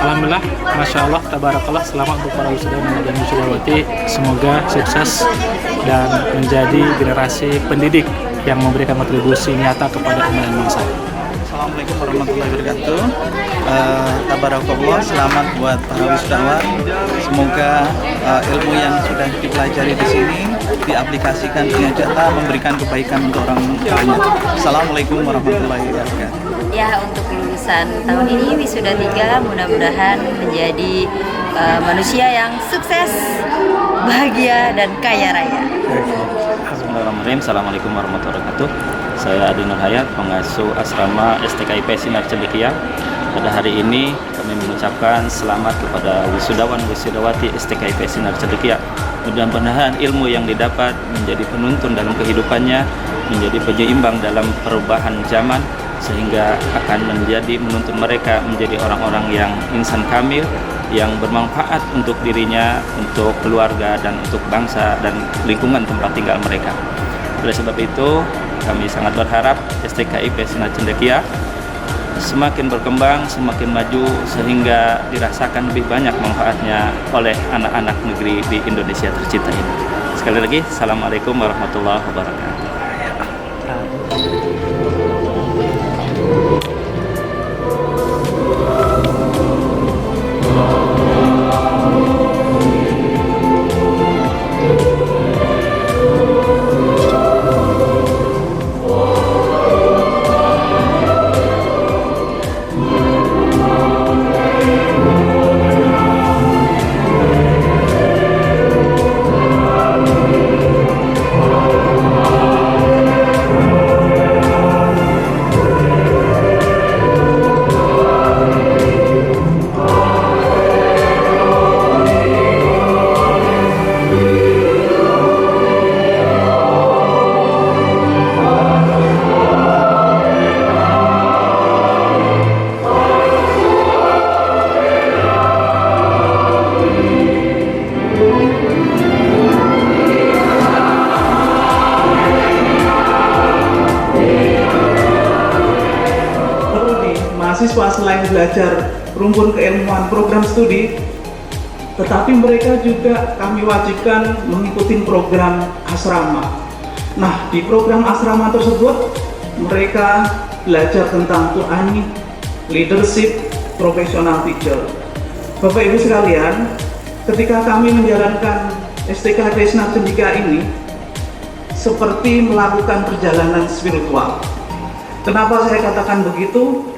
Alhamdulillah, Masya Allah, Tabarakallah, selamat untuk para wisudawan dan wisudawati. Semoga sukses dan menjadi generasi pendidik yang memberikan kontribusi nyata kepada umat dan bangsa. Assalamualaikum warahmatullahi wabarakatuh. Tabarakallah, selamat buat para wisudawan. Semoga ilmu yang sudah dipelajari di sini diaplikasikan dengan nyata, memberikan kebaikan untuk orang banyak. Assalamualaikum warahmatullahi wabarakatuh. Ya, untuk lulusan tahun ini wisuda 3 mudah-mudahan menjadi manusia yang sukses, bahagia dan kaya raya. Bismillahirrahmanirrahim. Assalamualaikum warahmatullahi wabarakatuh. Saya Adi Nur Hayat, pengasuh asrama STKIP Sinar Cendekia. Pada hari ini kami mengucapkan selamat kepada wisudawan wisudawati STKIP Sinar Cendekia. Mudah-mudahan ilmu yang didapat menjadi penuntun dalam kehidupannya, menjadi penyeimbang dalam perubahan zaman, sehingga akan menjadi menuntun mereka menjadi orang-orang yang insan kamil, yang bermanfaat untuk dirinya, untuk keluarga, dan untuk bangsa dan lingkungan tempat tinggal mereka. Oleh sebab itu, kami sangat berharap STKIP Sinar Cendekia semakin berkembang, semakin maju, sehingga dirasakan lebih banyak manfaatnya oleh anak-anak negeri di Indonesia tercinta ini. Sekali lagi, Assalamualaikum warahmatullahi wabarakatuh. Mahasiswa selain belajar rumpun keilmuan program studi, tetapi mereka juga kami wajibkan mengikuti program asrama. Nah, di program asrama tersebut mereka belajar tentang Qur'ani, leadership, professional teacher. Bapak Ibu sekalian, ketika kami menjalankan STKIP Sinar Cendekia ini seperti melakukan perjalanan spiritual. Kenapa saya katakan begitu?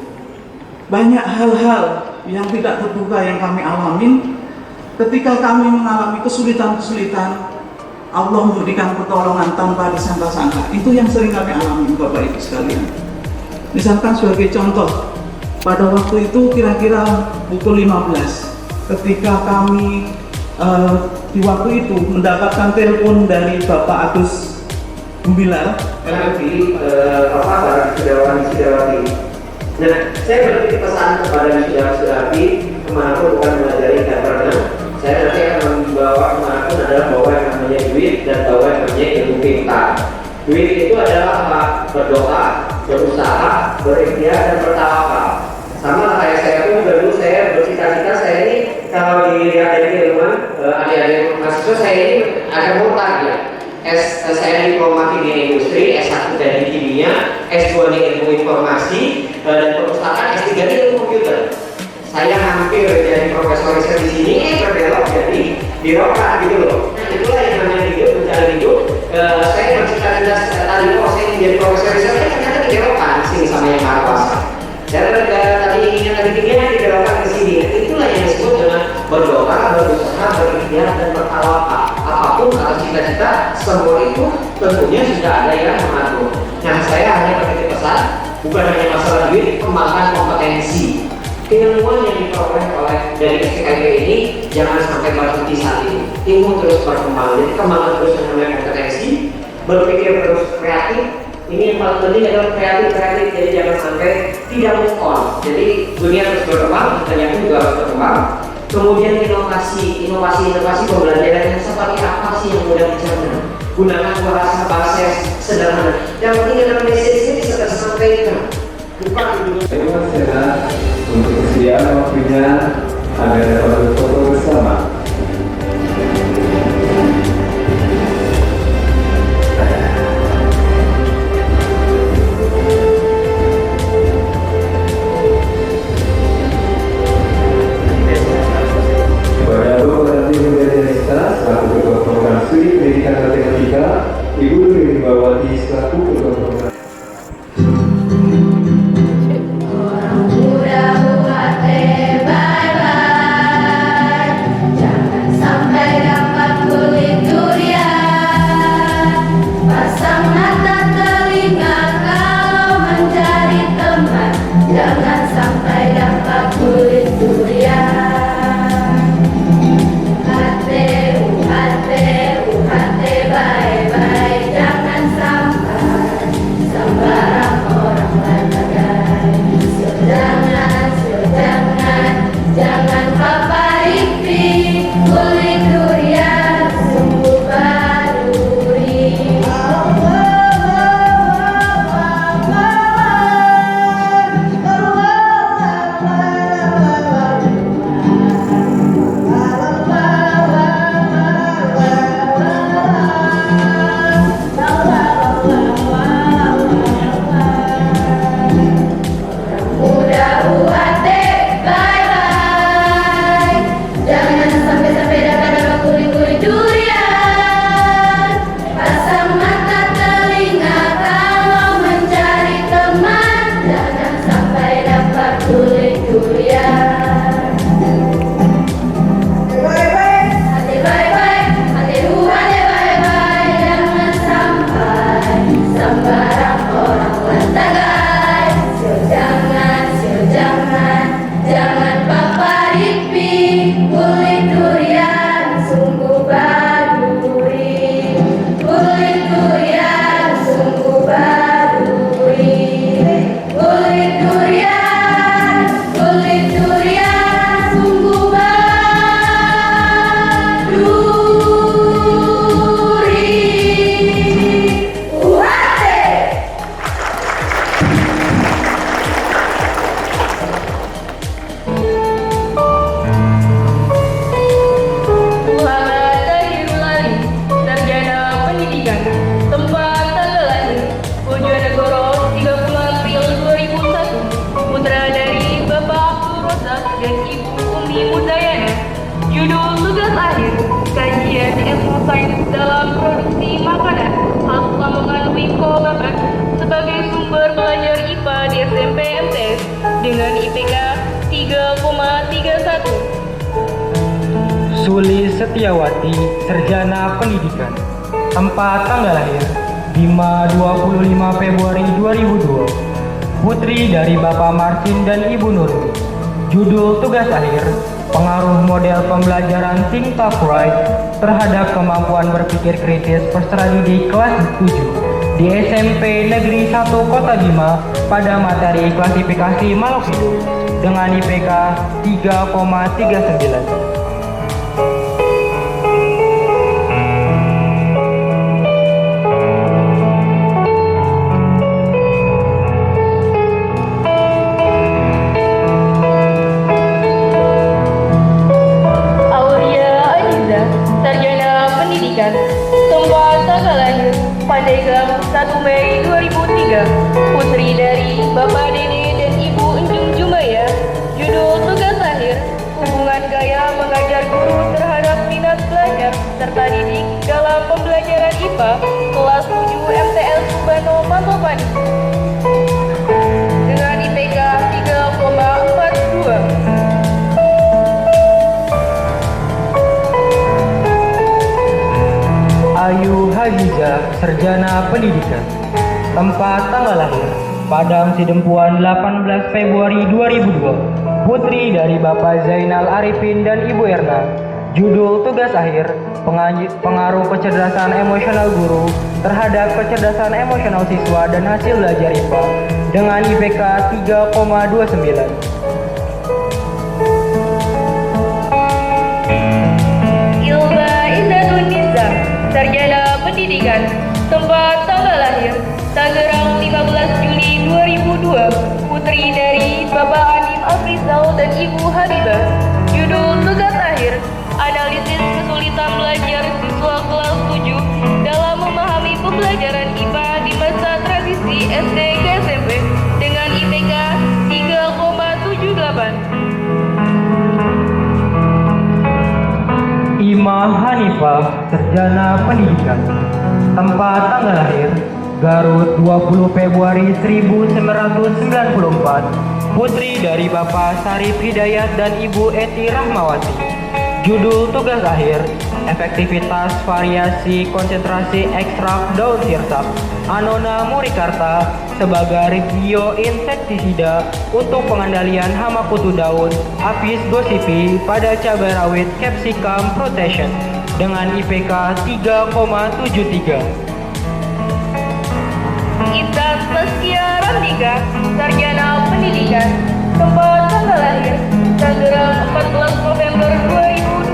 Banyak hal-hal yang tidak terduga yang kami alamin. Ketika kami mengalami kesulitan-kesulitan, Allah memberikan pertolongan tanpa disangka-sangka. Itu yang sering kami alami, Bapak Ibu sekalian. Misalkan sebagai contoh, pada waktu itu kira-kira pukul 15, ketika kami di waktu itu mendapatkan telepon dari Bapak Agus Gumilar, LLB, para wisudawan-wisudawati. Nah, saya bertitip pesan kepada wisudawan-wisudawati kemanapun bukan mengajari governance. Saya nanti akan membawa kemanapun adalah bawa yang namanya duit dan bawa yang namanya ilmu pintar. Duit itu adalah berdoa, berusaha, berikhtiar dan bertawakal. Sama kayak saya pun dulu saya bercita-cita saya ini kalau dilihat dari ilmuwan adik-adik mahasiswa saya ini agak murtad ya. Saya diploma di industri, S1 dari kimia, S2 di ilmu informasi dan perpustakaan, S3 di ilmu komputer. Saya hampir jadi profesor riset di sini, berbelok jadi birokrat gitu loh. Nah, itulah yang namanya hidup, mencari hidup. Saya bercita-cita tadi kalau saya ingin jadi profesor riset, saya ternyata dibelokkan di sini sama yang maha kuasa. Saya tadi ingin tadi tingginya dibelokkan ke sini. Itulah yang disebut dengan berdoa, berusaha, berikhtiar dan bertawakal. Apapun atas cita-cita, semua itu tentunya sudah ada yang mengatur. Nah, saya hanya bertitip pesan, bukan hanya masalah duit, kembangkan kompetensi. Ilmuwan yang diperoleh oleh dari STKIP ini jangan sampai berhenti saat ini. Ilmu terus berkembang, jadi kembangkan terus yang namanya kompetensi, berpikir terus kreatif. Ini yang paling penting adalah kreatif, jadi jangan sampai tidak move on. Jadi dunia terus berkembang, kita pun juga harus berkembang. Kemudian inovasi pembelajaran yang seperti apa sih yang mudah dicerna. Gunakan bahasa yang sederhana. Yang penting adalah message-nya bisa tersampaikan. Bukan Terima kasih untuk kesediaan waktunya. Jangan paparikpi kulit durian sungguh baduri, kulit durian sungguh baduri, kulit durian sungguh baduri. Uhate. Muhammad Tahirul Ali, sarjana pendidikan, tempat tanggal lahir Bojonegoro 30 April 2001, putra dari Bapak Abdul Razak dan Ibu Umi Mudayana. Judul tugas akhir, kajian ilmu sains dalam produksi makanan harus mengandung komakan sebagai sumber belajar IPA di SMP MTS dengan IPK 3,31. Suli Setiawati, sarjana pendidikan, tempat tanggal lahir 25 Februari 2002, putri dari Bapak Martin dan Ibu Nurul. Judul tugas akhir, pengaruh model pembelajaran Think Tough Right terhadap kemampuan berpikir kritis peserta didik kelas 7 di SMP Negeri 1 Kota Bima pada materi klasifikasi makhluk hidup dengan IPK 3,39. Aulia Aliza, sarjana pendidikan, tempat tanggal lahir Pandeglang 1 Mei 2003, putri dari Bapak Dede dan Ibu Enjung Jumaya. Judul tugas akhir, hubungan gaya mengajar guru terhadap minat belajar serta didik dalam pembelajaran IPA kelas 7 MTL Subano Mantopani dengan IPK 3,42. Ayu Hajiza, sarjana pendidikan, tempat tanggal lahir Padang Sidempuan 18 Februari 2002, putri dari Bapak Zainal Arifin dan Ibu Erna. Judul tugas akhir, pengaruh kecerdasan emosional guru terhadap kecerdasan emosional siswa dan hasil belajar IPA dengan IPK 3,29. Ilba Izzatun Nizam, sarjana pendidikan, tempat tanggal lahir Tangerang 15 Juni 2002, putri dari Bapak Anim Afrizal dan Ibu Habibah. Judul tugas akhir, analisis kesulitan belajar siswa kelas 7 dalam memahami pembelajaran IPA di masa transisi SD ke SMP dengan IPK 3,78. Ima Hanifah, sarjana pendidikan, tempat tanggal lahir Garut 20 Februari 1994, putri dari Bapak Sarif Hidayat dan Ibu Eti Rahmawati. Judul tugas akhir, efektivitas variasi konsentrasi ekstrak daun sirsak Anona muricarta sebagai bioinsektisida untuk pengendalian hama kutu daun Apis gossypi pada cabai rawit Capsicum protection dengan IPK 3,73. Intan Saskia Ramdika, sarjana pendidikan, tempat tanggal lahir Tangerang 14 November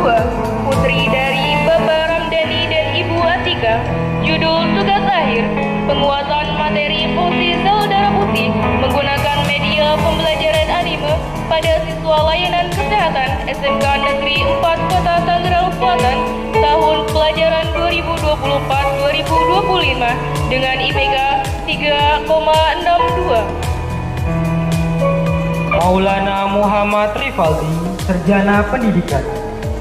2002, putri dari Bapak Ramdhani dan Ibu Atika. Judul tugas akhir, penguatan materi fungsi sel darah putih menggunakan media pembelajaran anime pada siswa layanan kesehatan SMK Negeri 4 Kota Tangerang Selatan tahun pelajaran 2024-2025 dengan IPK 3,62. Maulana Muhammad Rifaldi, sarjana pendidikan,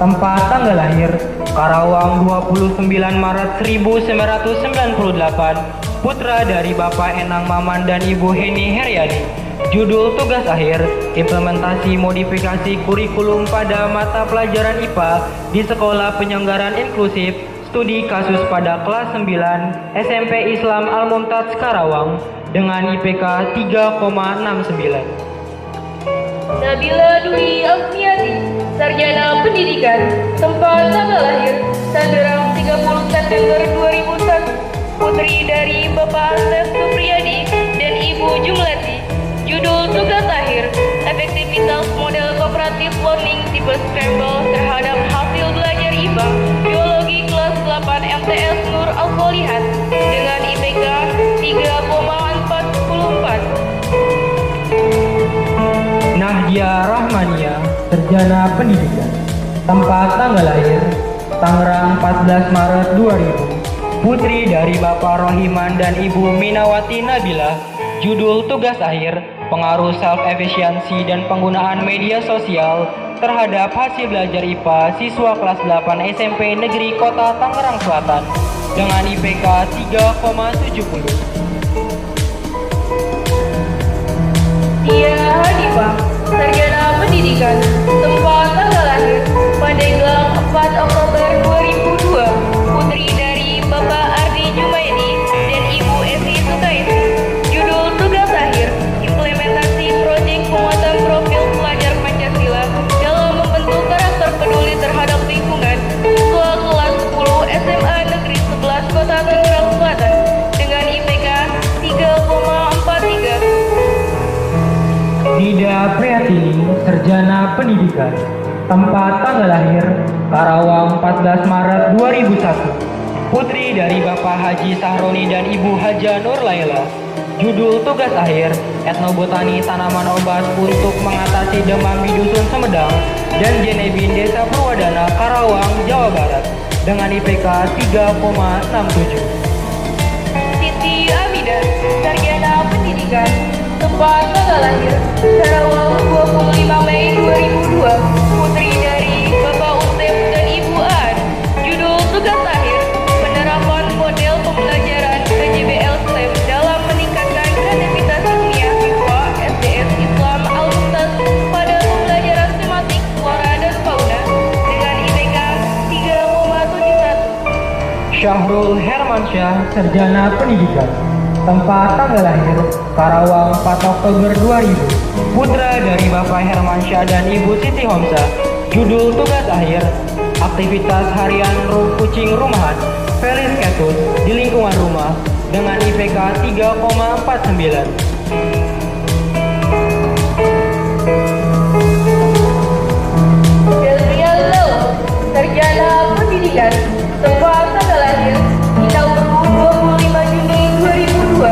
tempat tanggal lahir Karawang 29 Maret 1998, putra dari Bapak Enang Maman dan Ibu Heni Heryani. Judul tugas akhir, implementasi modifikasi kurikulum pada mata pelajaran IPA di Sekolah Penyelenggaraan Inklusif, studi kasus pada kelas 9 SMP Islam Al-Mumtaz Karawang dengan IPK 3,69. Nabila Dwi Afniati, Sarjana Pendidikan, tempat tanggal lahir Tangerang 30 September 2001, putri dari Bapak Asep Supriyadi dan Ibu Jumlati. Judul tugas akhir, efektivitas model kooperatif learning tipe scramble terhadap hasil belajar IPA Biologi kelas 8 MTS Nur Al-Solihat dengan IPK 3,44. Nahdia Rahmania, Sarjana Pendidikan, tempat tanggal lahir Tangerang 14 Maret 2000, putri dari Bapak Rohiman dan Ibu Minawati Nabila. Judul tugas akhir, pengaruh self-efisiensi dan penggunaan media sosial terhadap hasil belajar IPA siswa kelas 8 SMP Negeri Kota Tangerang Selatan dengan IPK 3,70. Tia Hanifah, Sarjana Pendidikan, tempat tanggal lahir Pandeglang 4 Oktober 2002, putri dari Bapak Ardi Jumaidi dan Ibu Esi Sukaisi. Judul tugas akhir, implementasi proyek penguatan profil pelajar Pancasila dalam membentuk karakter peduli terhadap lingkungan siswa kelas 10 SMA Negeri 11 Kota Tangerang Selatan dengan IPK 3,43. Dida Priatini, Sarjana Pendidikan, tempat tanggal lahir Karawang 14 Maret 2001, putri dari Bapak Haji Sahroni dan Ibu Haja Nur Laila. Judul tugas akhir, etnobotani tanaman obat untuk mengatasi demam di Dusun Semedang dan Jenebin Desa Purwadana, Karawang, Jawa Barat dengan IPK 3,67. Siti Amida, Sarjana Pendidikan, tempat tanggal lahir Karawang 25 Mei 2002, putri dari Bapak Utep dan Ibu Aan. Judul tugas akhir, penerapan model pembelajaran KJBL STEM dalam meningkatkan kreativitas dunia siswa SDS Islam Al-Mumtaz pada pembelajaran tematik flora dan fauna dengan IPK 3,71. Syahrul Hermansyah, Sarjana Pendidikan, tempat tanggal lahir Karawang 4 Oktober 2000, putra dari Bapak Hermansyah dan Ibu Siti Homsa. Judul tugas akhir, aktivitas harian kucing rumahan Felis Ketus di lingkungan rumah dengan IPK 3,49. Delrian Lau, Sarjana Pendidikan, tempat tanggal lahir Inauru 25 Juni 2002,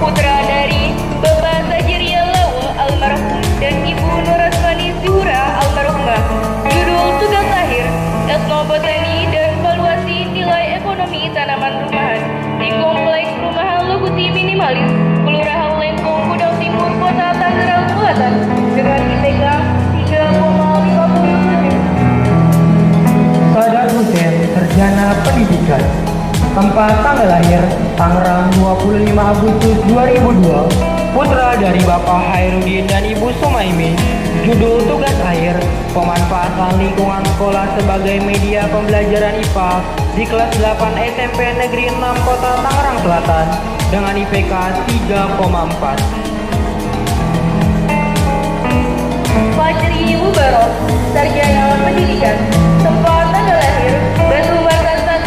putra dari Bapak Sajiria Lawa almarhum dan Ibu Nurasmani Zuhra almarhumah. Judul tugas akhir, etnobotani dan valuasi nilai ekonomi tanaman rumahan di Kompleks Perumahan Loguti Minimalis, Kelurahan Lengkong, Gudang Timur, Kota Tangerang Selatan dengan IPK 3,57. Sadat Hussein, Sarjana Pendidikan, tempat tanggal lahir Tangerang 25 Agustus 2002, putra dari Bapak Hairudin dan Ibu Sumaimi. Judul tugas akhir, pemanfaatan lingkungan sekolah sebagai media pembelajaran IPA di kelas 8 SMP Negeri 6 Kota Tangerang Selatan dengan IPK 3,4. Fajri Mubarok, Sarjana Pendidikan, tempat tanggal lahir Batu Bata 1,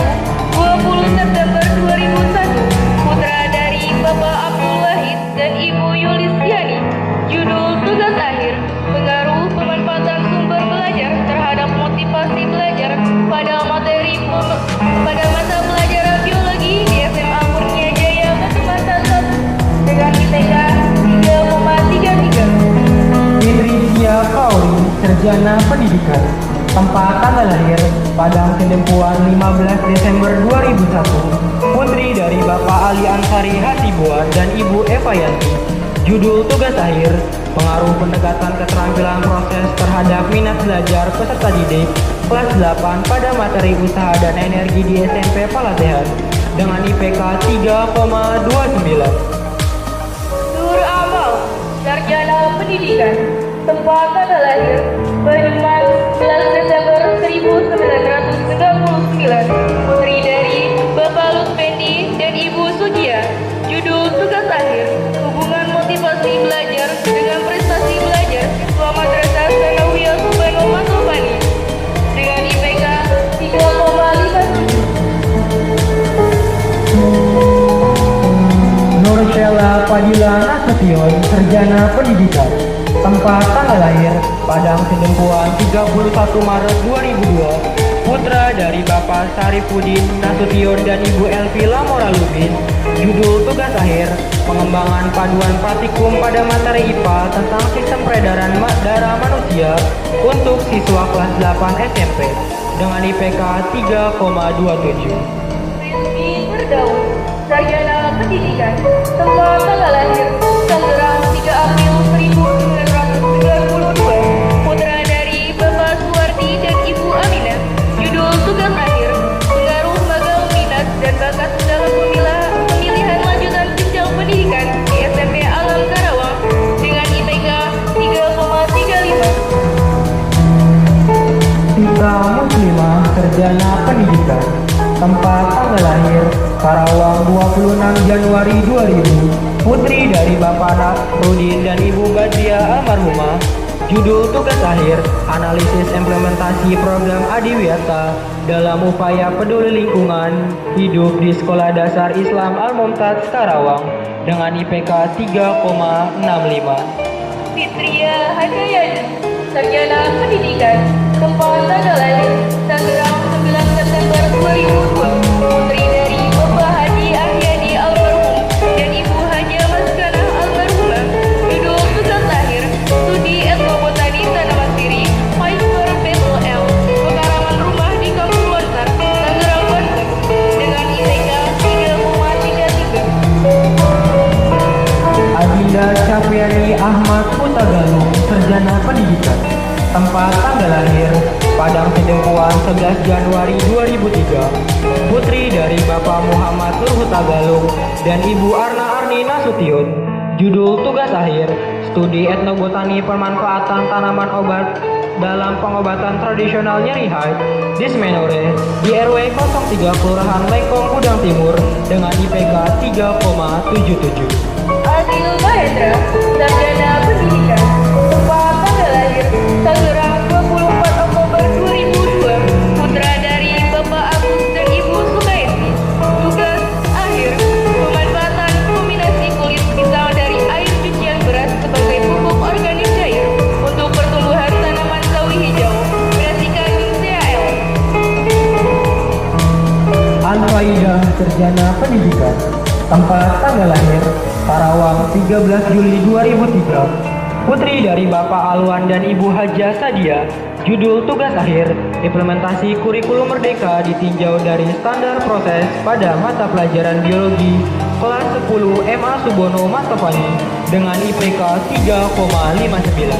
20 September 2001, putra dari Bapak Abdul Wahid dan Ibu Yulisiani. Judul tugas akhir, pengaruh pemanfaatan sumber belajar terhadap motivasi belajar pada mata pelajaran biologi di SMA Kurnia Jaya Batu Bata 1 dengan IPK 3,33. Idrisia Kauri, Sarjana Pendidikan, tempat tanggal lahir Padang Kedempuan 15 Desember 2001, putri dari Bapak Ali Ansari Hasibuan dan Ibu Eva Yanti. Judul tugas akhir, pengaruh pendekatan keterampilan proses terhadap minat belajar peserta didik kelas 8 pada materi usaha dan energi di SMP Palatehan dengan IPK 3,29. Nur Amal, Sarjana Pendidikan, tempat tanggal lahir Banyumas 11 Desember 1999, putri dari Bapak Lutfendi dan Ibu Sujia. Judul tugas akhir, hubungan motivasi belajar dengan prestasi belajar siswa madrasah Nasution, Sarjana Pendidikan. Tempat tanggal lahir, Padang Sidempuan 31 Maret 2002. Putra dari Bapak Sarifudin Nasution dan Ibu Elvi Lamora Lubis. Judul tugas akhir, pengembangan paduan praktikum pada materi IPA tentang sistem peredaran darah manusia untuk siswa kelas 8 SMP dengan IPK 3,27. Rizky Firdaus, Sarjana Pendidikan. Tempat tanggal lahir, Tangerang 3 April 1992. Putra dari Bapak Suwardi dan Ibu Aminah. Judul tugas akhir, pengaruh magang minat dan bakat dalam pemilihan lanjutan jenjang pendidikan di SMP Alam Karawang dengan IPK 3,35. Tika Muslimah, Sarjana Pendidikan. Tempat tanggal lahir, Karawang 26 Januari 2000. Putri dari Bapak Nasrudin dan Ibu Badriah almarhumah. Judul tugas akhir, analisis implementasi program Adiwiyata dalam upaya peduli lingkungan hidup di Sekolah Dasar Islam Al-Mumtaz Karawang dengan IPK 3,65. Fitria Hadayani, Sarjana Pendidikan. Tempat tanggal lahir, Tangerang 9 September 2002. Putri dari Bapak Haji Ahyadi almarhum dan Ibu Haja Maskanah almarhumah. Judul tugas akhir, studi etnobotani tanaman sirih, Faisal Betul L. Pekaraman rumah di Kampung Lontar, Tangerang, Banten dengan IPK 3,33. Adinda Syafiani Ahmad Putagalung, Sarjana Pendidikan. Tempat tanggal lahir, Padang Sidempuan 11 Januari 2003. Putri dari Bapak Muhammad Hutagalung dan Ibu Arna Arni Nasution. Judul tugas akhir, studi etnobotani pemanfaatan tanaman obat dalam pengobatan tradisional nyeri haid, dysmenorrhea di RW 03 Kelurahan Lengkong Kudang Timur dengan IPK 3,77. Adil Mahendra, Sarjana Pendidikan. Tempat tanggal lahir, Tangerang 24 Oktober 2002. Putra dari Bapak Agus dan Ibu Sukaisi. Tugas akhir, pemanfaatan kombinasi kulit pisang dari air cucian beras sebagai pupuk organik cair untuk pertumbuhan tanaman sawi hijau berdasarkan CAL. Al-Faidah, Sarjana Pendidikan. Tempat tanggal lahir, Karawang 13 Juli 2003. Putri dari Bapak Alwan dan Ibu Haja Sadia. Judul tugas akhir, implementasi kurikulum merdeka ditinjau dari standar proses pada mata pelajaran biologi kelas 10 MA Subono Mastofani dengan IPK 3,59.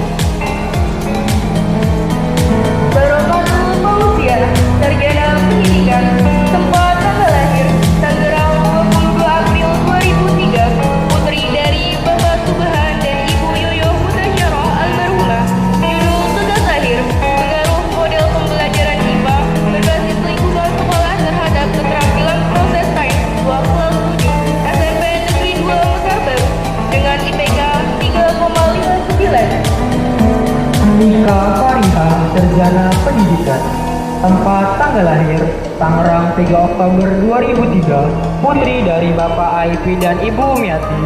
Barokatul Mauludia, Sarjana Pendidikan. Tempat tanggal lahir, Tangerang 22 April 2003. Putri dari Bapak Subhan dan Ibu Yoyo Mutasyarah almarhumah. Judul tugas akhir, pengaruh model pembelajaran IPA berbasis lingkungan sekolah terhadap keterampilan proses sains siswa kelas 7 SMP Negeri 2 Mekar Baru dengan IPK 3,59. Nika Fariha, Sarjana Pendidikan. Tempat tanggal lahir, Tangerang 3 Oktober 2003. Putri dari Bapak Aifi dan Ibu Umiati.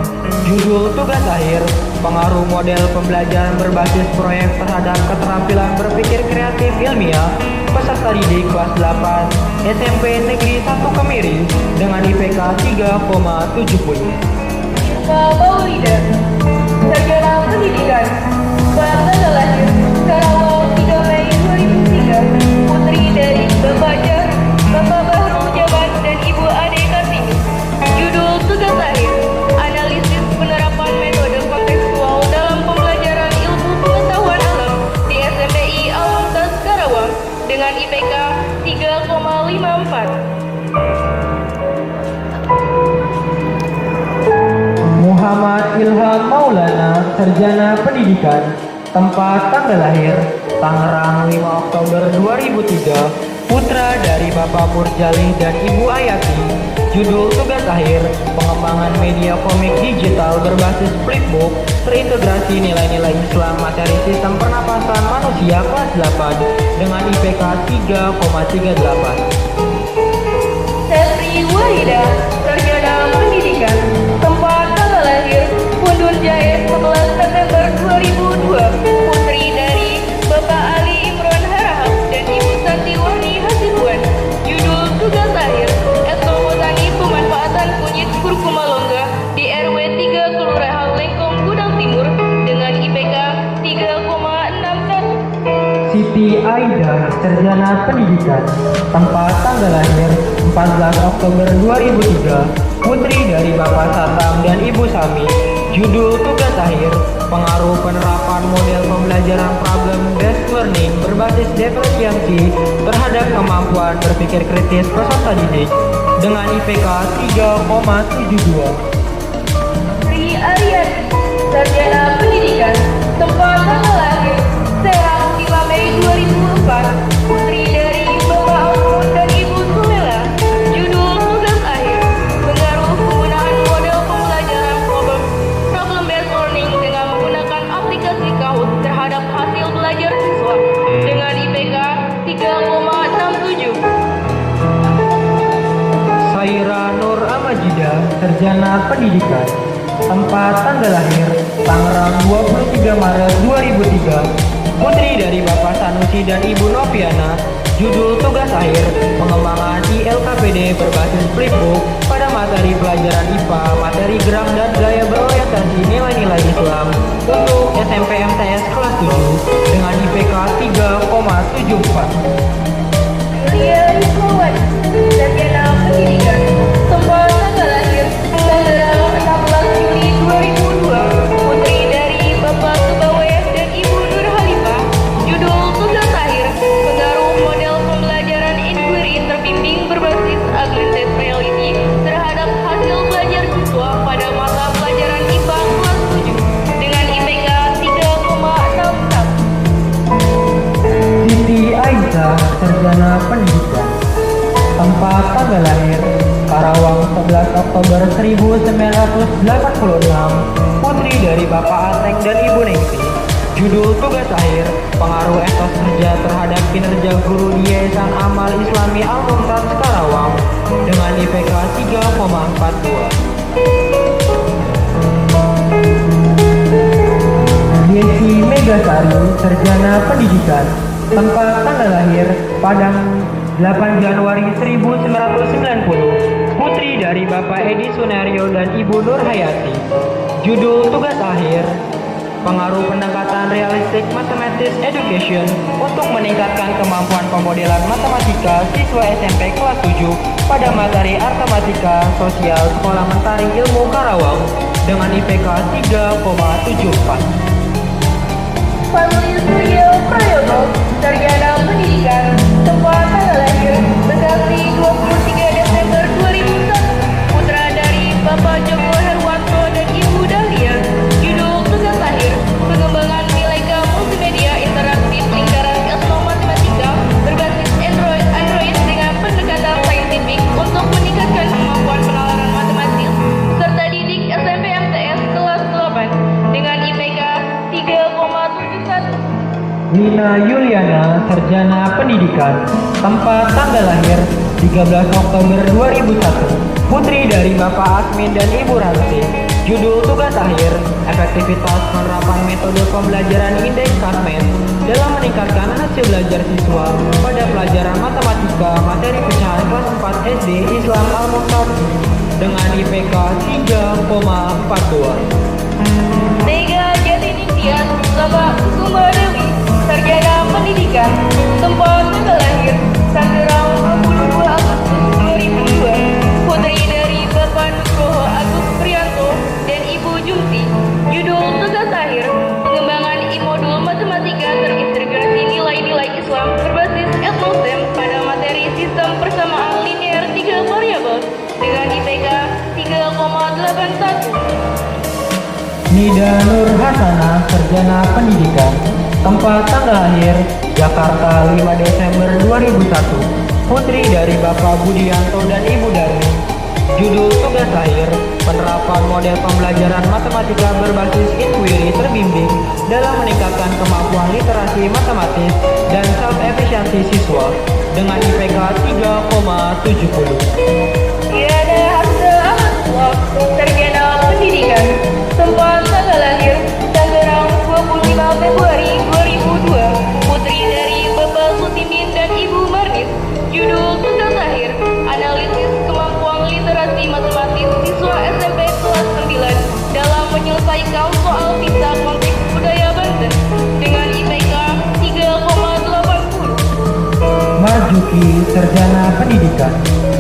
Judul tugas akhir, pengaruh model pembelajaran berbasis proyek terhadap keterampilan berpikir kreatif ilmiah peserta didik kelas 8 SMP Negeri 1 Kemiri dengan IPK 3,70. Pak Maulida, Sarjana Pendidikan. Tanggal lahir, Karawang 3 Mei 2003. Putri dari Bapak Jar, Bapak Bahru Jabat dan Ibu Ade Kartini. Judul tugas akhir, analisis penerapan metode kontekstual dalam pembelajaran ilmu pengetahuan alam di SMPI Al-Mumtaz Karawang dengan IPK 3,54. Muhammad Ilham Maulana, Sarjana Pendidikan. Tempat tanggal lahir, Tangerang 5 Oktober 2003. Putra dari Bapak Murjali dan Ibu Ayati. Judul tugas akhir, pengembangan media komik digital berbasis flipbook terintegrasi nilai-nilai Islam materi sistem pernapasan manusia kelas 8 dengan IPK 3,38. Setri Wahida, Sarjana Pendidikan. Tempat tanggal lahir, Pundun Jaya Siti Aida, Sarjana Pendidikan, tempat tanggal lahir 14 Oktober 2003, putri dari Bapak Satam dan Ibu Sami. Judul tugas akhir, pengaruh penerapan model pembelajaran problem-based learning berbasis diferensiasi terhadap kemampuan berpikir kritis peserta didik dengan IPK 3,72. Sri Aryani, Sarjana Pendidikan, tempat tanggal lahir Serang 5 Mei 2004, putri dari Bapak Amun dan Ibu Sumela. Judul tugas akhir, pengaruh penggunaan model pembelajaran problem-based learning dengan menggunakan aplikasi Kahoot terhadap hasil belajar siswa dengan IPK 3,67. Saira Nur Amajida, Sarjana Pendidikan, tempat tanggal lahir Tangerang 23 Maret 2003, putri dari Bapak Sanusi dan Ibu Noviana. Judul tugas akhir, pengembangan ILKPD berbasis flipbook pada materi pelajaran IPA, materi gerak dan gaya berorientasi nilai-nilai Islam untuk SMP MTS kelas 7 dengan IPK 3,74. Yulia Rizwawati, Sarjana Pendidikan, tempat tanggal lahir tanggal 16 Juli 2002, putri dari Bapak Subawayah dan Ibu Nur Halifah. Judul tugas akhir, pengaruh model pembelajaran inquiry terbimbing berbasis augmented reality terhadap hasil belajar siswa pada mata pelajaran IPA kelas 7 dengan IPK 3,61. Siti Aisyah, Sarjana Pendidikan, tempat tanggal lahir Karawang 11 Oktober 1986, putri dari Bapak Ateng dan Ibu Nengsi. Judul tugas akhir, pengaruh etos kerja terhadap kinerja guru di Yayasan Amal Islami Al-Mumtaz Karawang dengan IPK 3,42. Yesi Megasari, Sarjana Pendidikan, tempat tanggal lahir Padang 8 Januari 1990, putri dari Bapak Edi Sunario dan Ibu Nur Hayati. Judul tugas akhir, pengaruh pendekatan realistic mathematics education untuk meningkatkan kemampuan pemodelan matematika siswa SMP kelas 7 pada materi Artematika Sosial Sekolah Mentari Ilmu Karawang dengan IPK 3,74. Fadli Suryo Prayogo, Sarjana Pendidikan, tempat tanggal lahir Bekasi 23 Desember 2001, putra dari Bapak Joko Herwanto dan Ibu Dahlia. Judul tugas akhir, pengembangan nilai multimedia interaktif lingkaran ilmu matematika berbasis Android dengan pendekatan saintifik untuk meningkatkan kemampuan penalaran matematis serta didik SMP MTS kelas 8 dengan IPK 3,71. Lina Yuliana, Sarjana Pendidikan, tempat tanggal lahir 13 Oktober 2001, putri dari Bapak Asmin dan Ibu Ranti. Judul tugas akhir, efektivitas penerapan metode pembelajaran indeks Karmen dalam meningkatkan hasil belajar siswa pada pelajaran matematika materi pecahan kelas 4 SD Islam Al-Mumtaz dengan IPK 3,42. Tega Jatiningsih, Bapak Kusuma Dewi, Sarjana Pendidikan, tempat tanggal lahir Tangerang 22 Agustus 2002, putri dari Bapak Nugroho Agus Prianto dan Ibu Jumti. Judul tugas akhir, pengembangan modul matematika terintegrasi nilai-nilai Islam berbasis etnosem pada materi sistem persamaan linear 3 variabel dengan IPK 3,81. Nida Nur Hasana, Sarjana Pendidikan, tempat tanggal lahir Jakarta 5 Desember 2001, putri dari Bapak Budianto dan Ibu Darmi. Judul tugas akhir, penerapan model pembelajaran matematika berbasis inquiry terbimbing dalam meningkatkan kemampuan literasi matematis dan self-efisiensi siswa dengan IPK 3,70. Yana Hafsa Ahmad, Sarjana Pendidikan, tempat tanggal lahir Tangerang 25 Februari 2002, putri dari Bapak Sutimin dan Ibu Marnis. Judul tugas akhir, analisis kemampuan literasi matematis siswa SMP kelas 9 dalam menyelesaikan soal PISA konteks budaya Banten dengan IPK 3,8. Marjuki, Sarjana Pendidikan.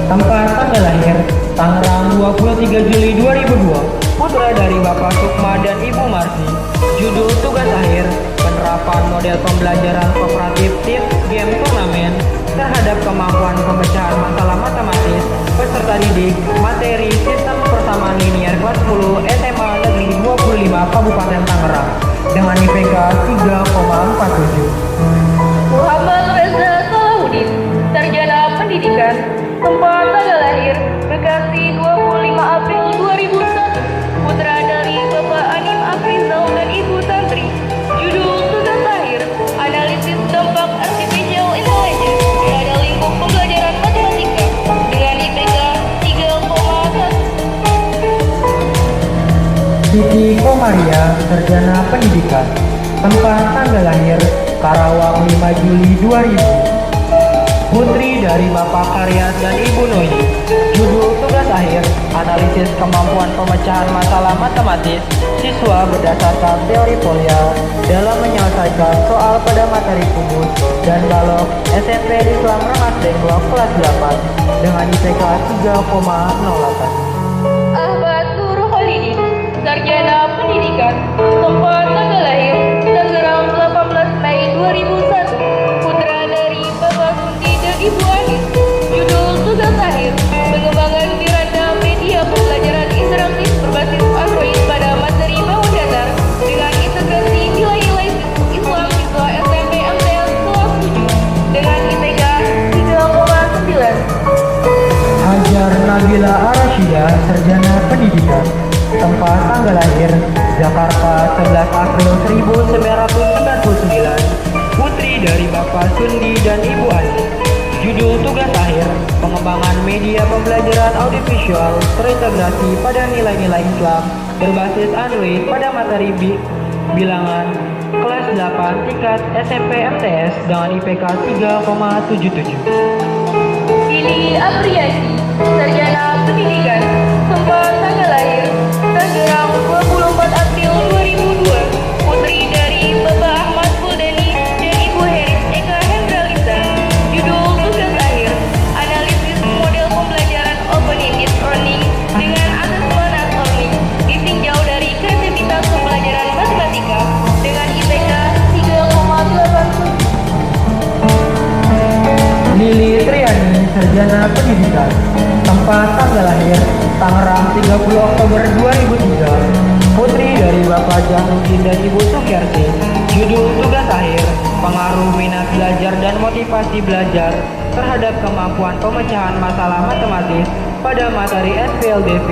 Tempat tanggal lahir Tangerang 23 Juli 2002. Putra dari Bapak Sukma dan Ibu Marsi. Judul tugas akhir penerapan model pembelajaran kooperatif tim game turnamen terhadap kemampuan pemecahan masalah matematis peserta didik materi sistem persamaan linier kelas 10 SMA Negeri 25 Kabupaten Tangerang dengan IPK 3,47. Muhammad Reza Salahuddin, Sarjana Pendidikan. Tempat tanggal lahir Bekasi 25 April 2001. Putra dari Bapak Anim Afrizal dan Ibu Tantri. Judul tugas akhir analisis dampak artificial intelligence pada lingkup pembelajaran matematika dengan IPK 3,1. Siti Komaria, Sarjana Pendidikan. Tempat tanggal lahir Karawang 5 Juli 2000. Putri dari Bapak Karyat dan Ibu Noi. Judul tugas akhir analisis kemampuan pemecahan masalah matematis siswa berdasarkan teori Polya dalam menyelesaikan soal pada materi kubus dan balok SMP Islam Rengas Dengklok kelas 8 dengan IPK 3,08. Ahmad Nur Khalidin, Sarjana Pendidikan. Tempat tanggal lahir Tangerang 18 Mei 2001. Putra dari Bapak Sundi dan Ibu Anis. Judul tugas akhir pengembangan Miranda media pembelajaran interaktif berbasis Android pada materi bangun datar dengan integrasi nilai-nilai Islam siswa SMP MTS kelas 7 dengan IPK 3,9. Hajar Nabila Arashida, Sarjana Pendidikan. Tempat tanggal lahir Jakarta 11 April 1999. Putri dari Bapak Sundi dan Ibu Ani. Judul tugas akhir pengembangan media pembelajaran audiovisual terintegrasi pada nilai-nilai Islam berbasis Android pada materi bilangan kelas 8 tingkat SMP MTS dengan IPK 3,77. Lili Apriyasi, Sarjana Pendidikan. Tempat tanggal lahir Tangerang 24 April 2002. Putri dari Bapak Ahmad Fuldani dan Ibu Heris Eka Hendralisa. Judul tugas akhir analisis model pembelajaran open-ended learning dengan assessment learning ditinjau dari kreativitas pembelajaran matematika dengan IPK 3,87. Lili Triani, Sarjana Pendidikan. Tempat tanggal lahir Tangerang 30 Oktober 2003. Putri dari Bapak Jahnudin dan Ibu Sukyarti. Judul tugas akhir pengaruh minat belajar dan motivasi belajar terhadap kemampuan pemecahan masalah matematis pada materi SPLDV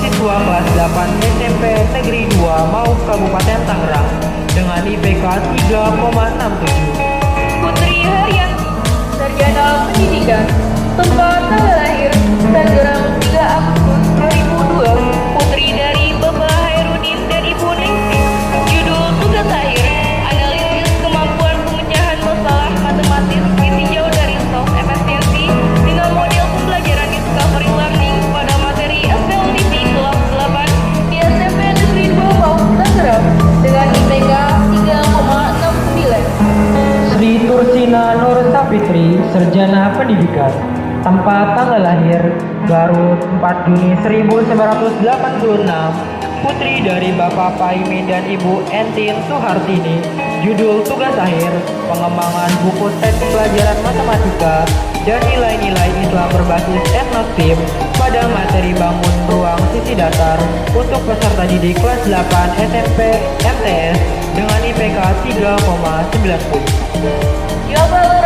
siswa kelas 8 SMP Negeri 2 Mau Kabupaten Tangerang dengan IPK 3,67. Putri Haryanti, Sarjana Pendidikan. Tempat tanggal lahir Tangerang 3 Agustus 2002. Putri dari Bapak Hairudin dan Ibu Ningsi. Judul tugas akhir analisis kemampuan pemecahan masalah matematis ditinjau dari soft efisiensi dengan model pembelajaran discovery learning pada materi SPLDV kelas 8 di SMP Negeri 2 Mau Tangerang dengan IPK 3,69. Sri Tursina Nur Sapitri, Sarjana Pendidikan. Tempat tanggal lahir Garut 4 Juni 1986. Putri dari Bapak Paimin dan Ibu Entin Suhartini. Judul tugas akhir pengembangan buku teks pelajaran matematika dan nilai-nilai Islam berbasis etnostim pada materi bangun ruang sisi datar untuk peserta didik kelas 8 SMP MTS dengan IPK 3,90. Jawaban